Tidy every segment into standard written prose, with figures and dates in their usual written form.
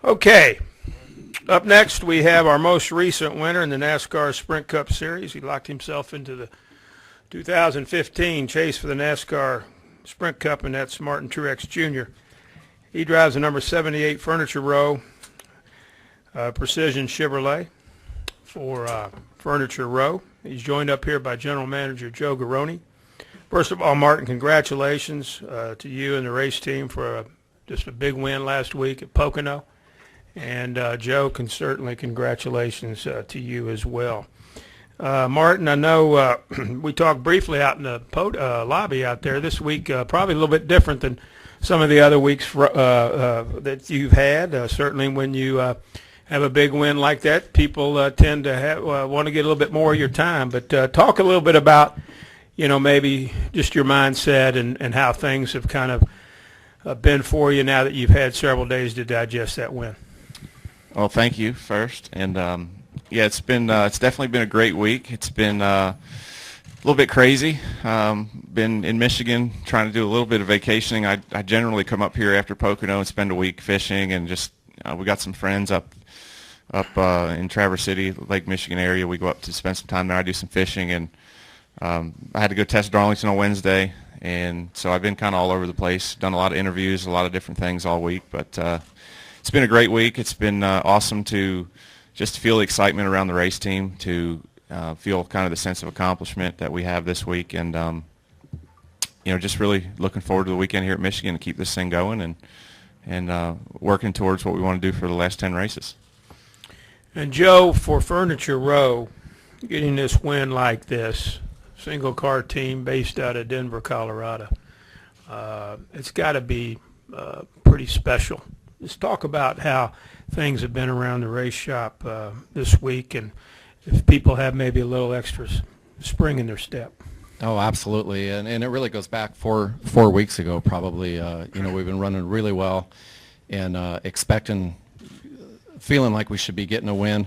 Okay, up next we have our most recent winner in the NASCAR Sprint Cup Series. He locked himself into the 2015 chase for the NASCAR Sprint Cup, and that's Martin Truex Jr. He drives the number 78 Furniture Row Precision Chevrolet for Furniture Row. He's joined up here by General Manager Joe Garrone. First of all, Martin, congratulations to you and the race team for just a big win last week at Pocono. And Joe, certainly congratulations to you as well. Martin, I know we talked briefly out in the lobby out there this week, probably a little bit different than some of the other weeks that you've had. Certainly when you have a big win like that, people tend to want to get a little bit more of your time. But talk a little bit about, maybe just your mindset and how things have kind of been for you now that you've had several days to digest that win. Well, thank you first, and yeah, it's definitely been a great week. It's been a little bit crazy. Been in Michigan trying to do a little bit of vacationing. I generally come up here after Pocono and spend a week fishing, and just we got some friends up in Traverse City, Lake Michigan area. We go up to spend some time there. I do some fishing, and I had to go test Darlington on Wednesday, and so I've been kind of all over the place. Done a lot of interviews, a lot of different things all week, but it's been a great week. It's been awesome to just feel the excitement around the race team, to feel kind of the sense of accomplishment that we have this week, and just really looking forward to the weekend here at Michigan to keep this thing going and working towards what we want to do for the last 10 races. And Joe, for Furniture Row, getting this win like this, single car team based out of Denver, Colorado, it's got to be pretty special. Let's talk about how things have been around the race shop this week, and if people have maybe a little extra spring in their step. Oh, absolutely, and it really goes back four weeks ago probably. We've been running really well and feeling like we should be getting a win,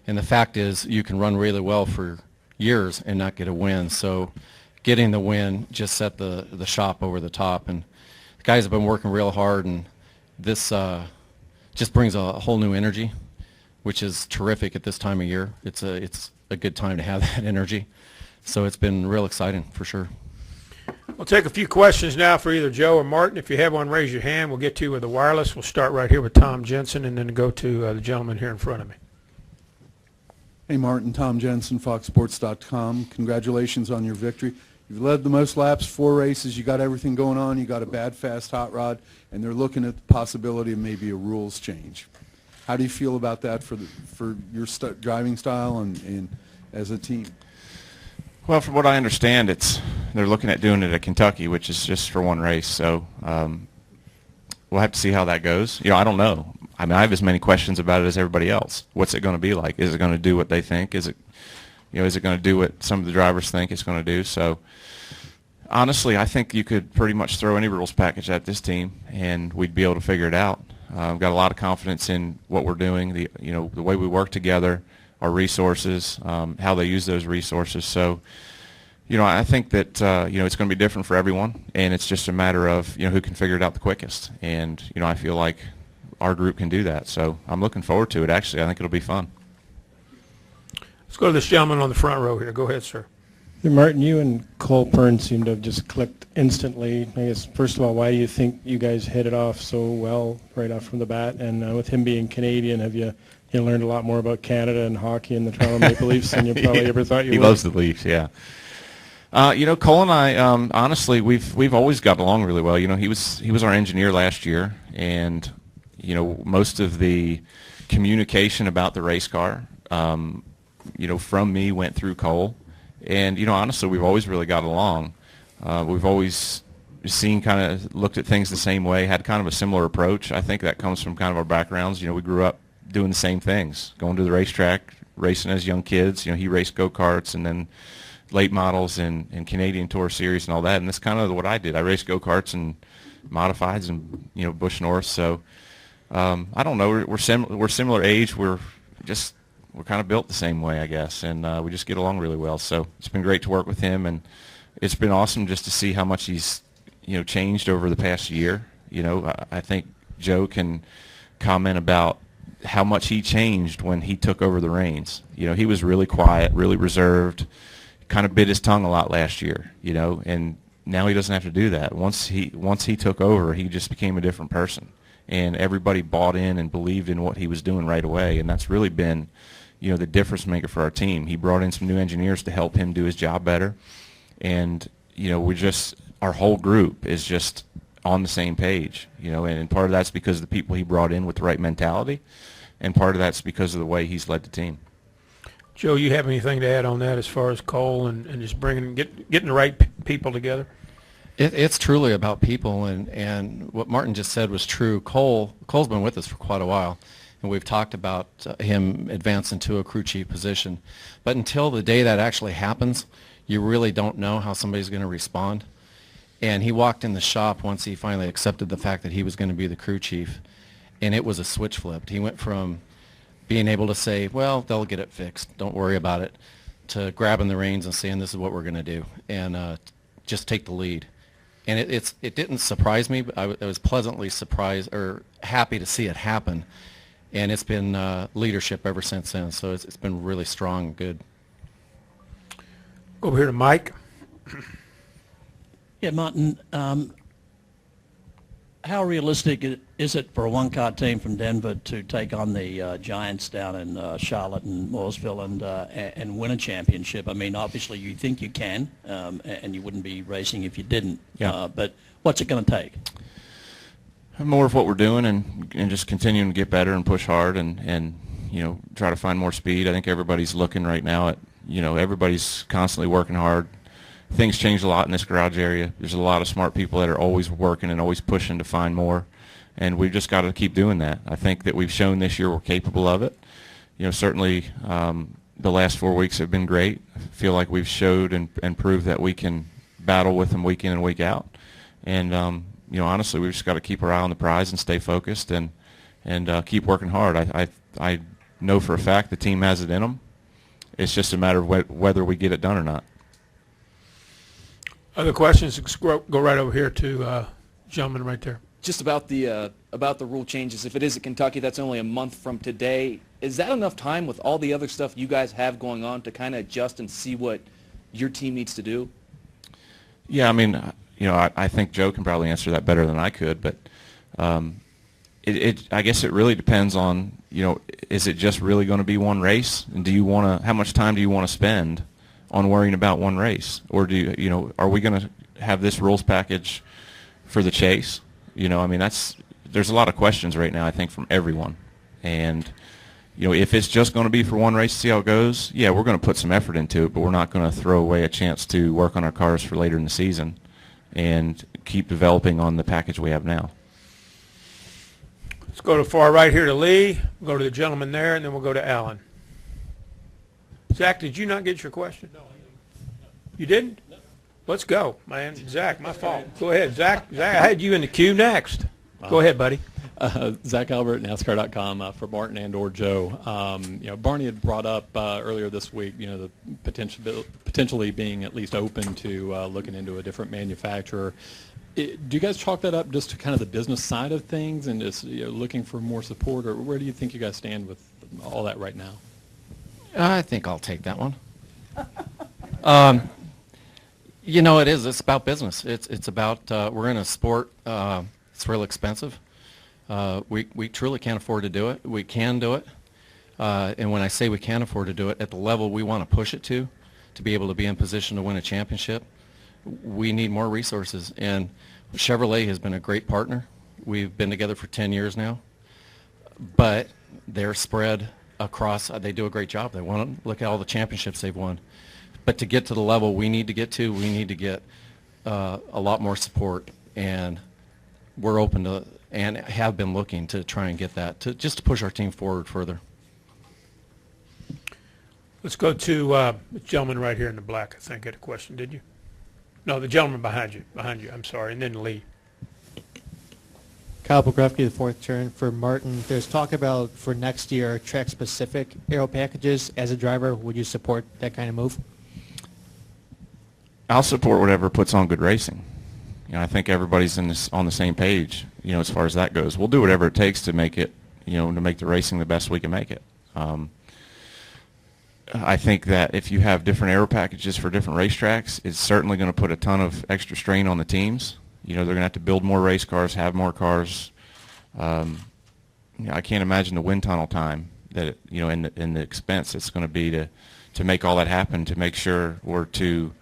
and the fact is you can run really well for years and not get a win, so getting the win just set the shop over the top, and the guys have been working real hard, and this just brings a whole new energy, which is terrific at this time of year. It's a good time to have that energy. So it's been real exciting for sure. We'll take a few questions now for either Joe or Martin. If you have one, raise your hand. We'll get to you with the wireless. We'll start right here with Tom Jensen and then go to the gentleman here in front of me. Hey, Martin. Tom Jensen, FoxSports.com. Congratulations on your victory. You've led the most laps, 4 races. You got everything going on. You got a bad, fast hot rod, and they're looking at the possibility of maybe a rules change. How do you feel about that for your driving style and as a team? Well, from what I understand, they're looking at doing it at Kentucky, which is just for one race. So we'll have to see how that goes. I don't know. I mean, I have as many questions about it as everybody else. What's it going to be like? Is it going to do what they think? Is it going to do what some of the drivers think it's going to do? So honestly, I think you could pretty much throw any rules package at this team, and we'd be able to figure it out. I've got a lot of confidence in what we're doing, the way we work together, our resources, how they use those resources. So, I think that it's going to be different for everyone, and it's just a matter of who can figure it out the quickest. And I feel like our group can do that. So I'm looking forward to it. Actually, I think it'll be fun. Let's go to this gentleman on the front row here. Go ahead, sir. Hey, Martin, you and Cole Pern seem to have just clicked instantly. I guess, first of all, why do you think you guys hit it off so well right off from the bat? And with him being Canadian, have you learned a lot more about Canada and hockey and the Toronto Maple Leafs than you probably ever thought you would? He loves the Leafs, yeah. Cole and I, honestly, we've always got along really well. He was our engineer last year, and most of the communication about the race car, from me went through Cole. And, honestly, we've always really got along. We've always looked at things the same way, had kind of a similar approach. I think that comes from kind of our backgrounds. We grew up doing the same things, going to the racetrack, racing as young kids. He raced go-karts and then late models and Canadian Tour Series and all that. And that's kind of what I did. I raced go-karts and modifieds and, Busch North. So, I don't know. We're similar age. We're kind of built the same way, I guess, and we just get along really well. So it's been great to work with him, and it's been awesome just to see how much he's, changed over the past year. I think Joe can comment about how much he changed when he took over the reins. He was really quiet, really reserved, kind of bit his tongue a lot last year, and now he doesn't have to do that. Once he took over, he just became a different person, and everybody bought in and believed in what he was doing right away, and that's really been, the difference maker for our team. He brought in some new engineers to help him do his job better, and our whole group is just on the same page, and part of that's because of the people he brought in with the right mentality, and part of that's because of the way he's led the team. Joe, you have anything to add on that as far as Cole and just getting the right people together? It's truly about people, and what Martin just said was true. Cole's been with us for quite a while, and we've talked about him advancing to a crew chief position. But until the day that actually happens, you really don't know how somebody's going to respond. And he walked in the shop once he finally accepted the fact that he was going to be the crew chief, and it was a switch flipped. He went from being able to say, well, they'll get it fixed, don't worry about it, to grabbing the reins and saying, this is what we're going to do, and just take the lead. And it didn't surprise me, but I was pleasantly surprised or happy to see it happen. And it's been leadership ever since then, so it's been really strong and good. Over here to Mike. Yeah, Martin, how realistic is it for a one-car team from Denver to take on the Giants down in Charlotte and Mooresville and win a championship? I mean, obviously you think you can, and you wouldn't be racing if you didn't. Yeah. But what's it going to take? More of what we're doing and just continuing to get better and push hard and try to find more speed. I think everybody's looking right now at, everybody's constantly working hard. Things change a lot in this garage area. There's a lot of smart people that are always working and always pushing to find more, and we've just got to keep doing that. I think that we've shown this year we're capable of it. Certainly the last 4 weeks have been great. I feel like we've showed and proved that we can battle with them week in and week out. And honestly, we've just got to keep our eye on the prize and stay focused and keep working hard. I know for a fact the team has it in them. It's just a matter of whether we get it done or not. Other questions? Go right over here to gentleman right there. Just about the rule changes. If it is at Kentucky, that's only a month from today. Is that enough time with all the other stuff you guys have going on to kind of adjust and see what your team needs to do? Yeah, I mean, I think Joe can probably answer that better than I could, but I guess it really depends on, is it just really going to be one race, and how much time do you want to spend on worrying about one race, or are we going to have this rules package for the chase? I mean, there's a lot of questions right now, I think, from everyone, and if it's just going to be for one race to see how it goes, yeah, we're going to put some effort into it, but we're not going to throw away a chance to work on our cars for later in the season and keep developing on the package we have now. Let's go to far right here to Lee. We'll go to the gentleman there, and then we'll go to Alan. Zach, did you not get your question? No. You didn't? No. Let's go, man. Zach, my fault. Go ahead, Zach. I had you in the queue next. Go ahead, buddy. Zach Albert, NASCAR.com, for Martin and or Joe. Barney had brought up earlier this week, the potentially being at least open to looking into a different manufacturer. Do you guys chalk that up just to kind of the business side of things and just looking for more support, or where do you think you guys stand with all that right now? I think I'll take that one. It is. It's about business. It's about we're in a sport. It's real expensive. We truly can't afford to do it. We can do it, and when I say we can afford to do it at the level we want to push it to be able to be in position to win a championship, we need more resources. And Chevrolet has been a great partner. We've been together for 10 years now, but they're spread across. They do a great job. They want to look at all the championships they've won. But to get to the level we need to get to, we need to get a lot more support, and we're open to and have been looking to try and get that just to push our team forward further. Let's go to the gentleman right here in the black. I think had a question. Did you? No, the gentleman behind you. I'm sorry, and then Lee. Kyle Pogrefsky, the fourth turn for Martin. There's talk about for next year track-specific aero packages. As a driver, would you support that kind of move? I'll support whatever puts on good racing. I think everybody's on the same page, as far as that goes. We'll do whatever it takes to make it to make the racing the best we can make it. I think that if you have different aero packages for different racetracks, it's certainly going to put a ton of extra strain on the teams. They're going to have to build more race cars, have more cars. I can't imagine the wind tunnel time that and the expense it's going to be to make all that happen, to make sure we're to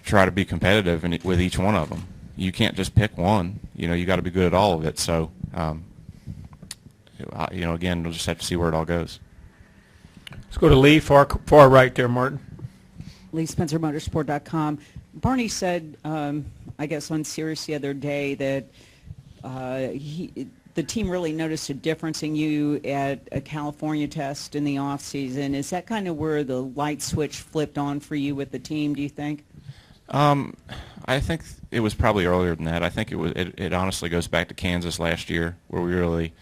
try to be competitive with each one of them. You can't just pick one. You got to be good at all of it. So again, we'll just have to see where it all goes. Let's go to Lee, far right there, Martin. Lee Spencer, Motorsport.com. Barney said, I guess on Sirius the other day, that the team really noticed a difference in you at a California test in the off season. Is that kind of where the light switch flipped on for you with the team, do you think? I think it was probably earlier than that. I think it honestly goes back to Kansas last year, where we really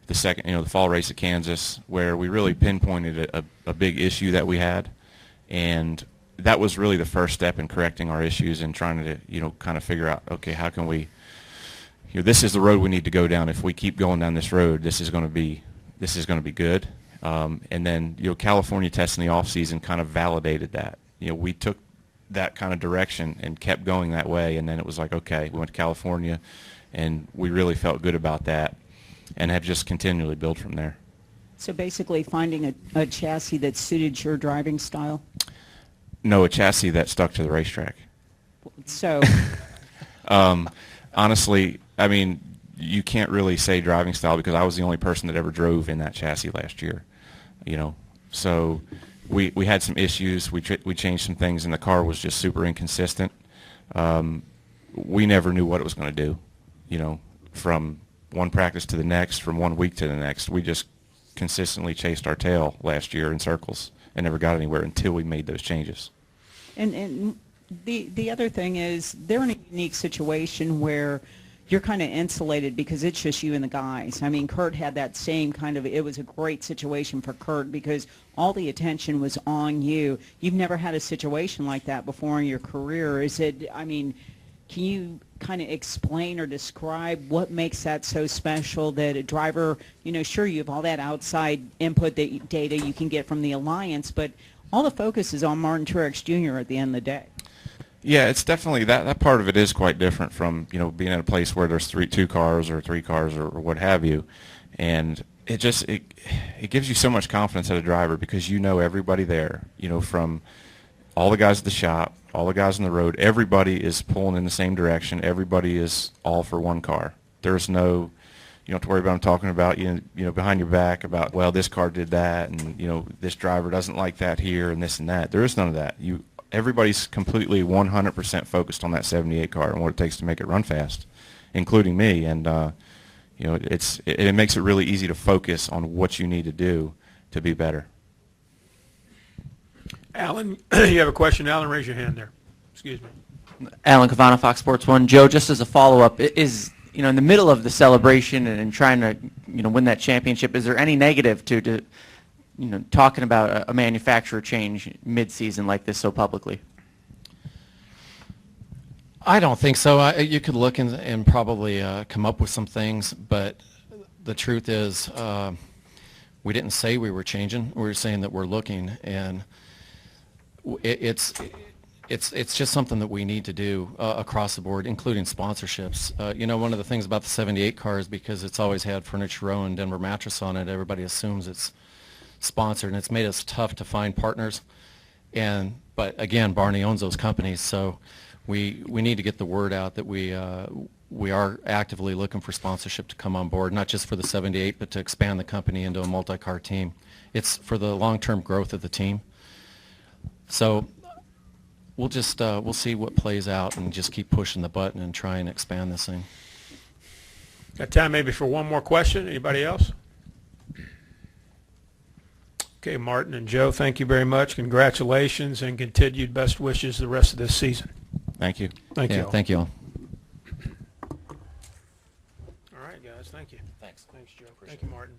the fall race at Kansas, where we really pinpointed a big issue that we had, and that was really the first step in correcting our issues and trying to kind of figure out, okay, how can we this is the road we need to go down. If we keep going down this road, this is going to be good. And then California tests in the off season kind of validated that. We took that kind of direction and kept going that way, and then it was like, okay, we went to California, and we really felt good about that, and have just continually built from there. So basically finding a chassis that suited your driving style? No, a chassis that stuck to the racetrack. So honestly, I mean, you can't really say driving style, because I was the only person that ever drove in that chassis last year. So we had some issues. We changed some things, and the car was just super inconsistent. We never knew what it was going to do, from one practice to the next, from 1 week to the next. We just consistently chased our tail last year in circles and never got anywhere until we made those changes. And the other thing is, they're in a unique situation where you're kind of insulated because it's just you and the guys. I mean, Kurt had that same kind of, it was a great situation for Kurt because all the attention was on you. You've never had a situation like that before in your career. Can you kind of explain or describe what makes that so special, that a driver, sure, you have all that outside input data you can get from the Alliance, but all the focus is on Martin Truex Jr. at the end of the day. Yeah, it's definitely that part of it is quite different from being at a place where there's two cars or three cars or what have you, and it gives you so much confidence as a driver, because everybody there, from all the guys at the shop, all the guys on the road, everybody is pulling in the same direction. Everybody is all for one car. There's no, you don't have to worry about them talking about behind your back about, well, this car did that, and this driver doesn't like that here, and this and that. There is none of that. Everybody's completely 100% focused on that 78 car and what it takes to make it run fast, including me. And it makes it really easy to focus on what you need to do to be better. Alan, you have a question? Alan, raise your hand there. Excuse me. Alan Cavana, Fox Sports 1. Joe, just as a follow-up, is in the middle of the celebration and trying to win that championship, is there any negative to talking about a manufacturer change mid-season like this so publicly? I don't think so. You could look and probably come up with some things, but the truth is we didn't say we were changing. We were saying that we're looking, and it's just something that we need to do across the board, including sponsorships. One of the things about the 78 car is because it's always had Furniture Row and Denver Mattress on it, everybody assumes it's sponsored, and it's made us tough to find partners. But again, Barney owns those companies, so we need to get the word out that we are actively looking for sponsorship to come on board, not just for the 78, but to expand the company into a multi-car team. It's for the long-term growth of the team. So we'll just we'll see what plays out and just keep pushing the button and try and expand this thing. Got time maybe for one more question? Anybody else? Okay, Martin and Joe, thank you very much. Congratulations and continued best wishes the rest of this season. Thank you. Thank you all. Thank you all. All right, guys. Thank you. Thanks. Thanks, Joe. Thank you, Martin.